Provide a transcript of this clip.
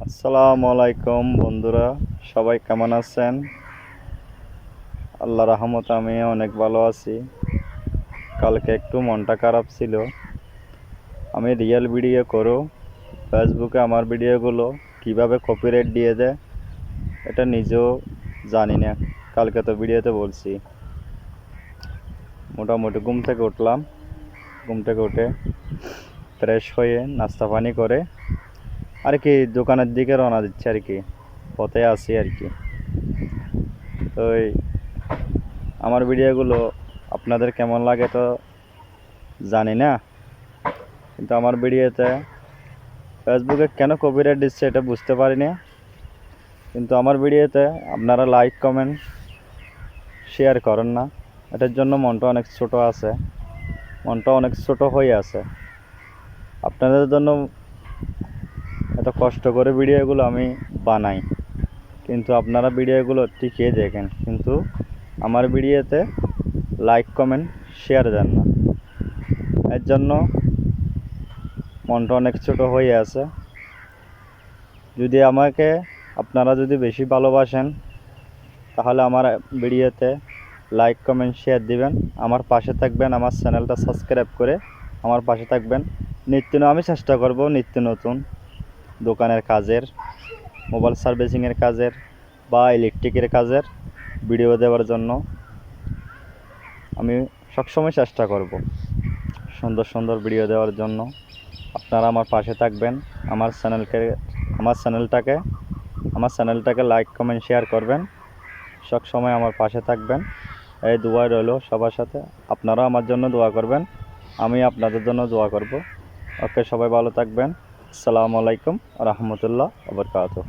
আসসালামু আলাইকুম বন্ধুরা, সবাই কেমন আছেন? আল্লাহ রহমতে আমি অনেক ভালো আছি। কালকে একটু মনটা খারাপ ছিল। আমি রিয়েল ভিডিও করো, ফেসবুকে আমার ভিডিওগুলো কিভাবে কপিরাইট দিয়ে দেয় এটা নিজেও জানি না। কালকে তো ভিডিওতে বলছি। মোটামুটি ঘুম থেকে উঠলাম, ঘুম থেকে উঠে ফ্রেশ হয়ে নাস্তা পানি করে আর কি দোকানের দিকে রওনা দিচ্ছি আর কি, পথে আছি আর কি। তো আমার ভিডিওগুলো আপনাদের কেমন লাগে তো জানি না, কিন্তু আমার ভিডিওতে ফেসবুকে কেন কপিরাইট দিচ্ছে এটা বুঝতে পারি না। কিন্তু আমার ভিডিওতে আপনারা লাইক কমেন্ট শেয়ার করেন না, এটার জন্য মনটা অনেক ছোট আছে, মনটা অনেক ছোট হয়ে আছে। আপনাদের জন্য এত কষ্ট করে ভিডিওগুলো আমি বানাই, কিন্তু আপনারা ভিডিওগুলো টিকিয়ে দেখেন, কিন্তু আমার ভিডিওতে লাইক কমেন্ট শেয়ার দেন না। এর জন্য মনটা অনেক ছোট হয়ে আছে। যদি আমাকে আপনারা যদি বেশি ভালোবাসেন তাহলে আমার ভিডিওতে লাইক কমেন্ট শেয়ার দিবেন, আমার পাশে থাকবেন, আমার চ্যানেলটা সাবস্ক্রাইব করে আমার পাশে থাকবেন। আমি চেষ্টা করব নিত্য নতুন দোকানের কাজের, মোবাইল সার্ভিসিংয়ের কাজের বা ইলেকট্রিকের কাজের ভিডিও দেওয়ার জন্য আমি সবসময় চেষ্টা করব সুন্দর সুন্দর ভিডিও দেওয়ার জন্য। আপনারা আমার পাশে থাকবেন, আমার চ্যানেলটাকে লাইক কমেন্ট শেয়ার করবেন, সব সময় আমার পাশে থাকবেন। এই দোয়া রইল সবার সাথে, আপনারাও আমার জন্য দোয়া করবেন, আমি আপনাদের জন্য দোয়া করব। ওকে, সবাই ভালো থাকবেন। আসসালামু আলাইকুম রহমতুল্লাহ ওয়া বারাকাতুহু।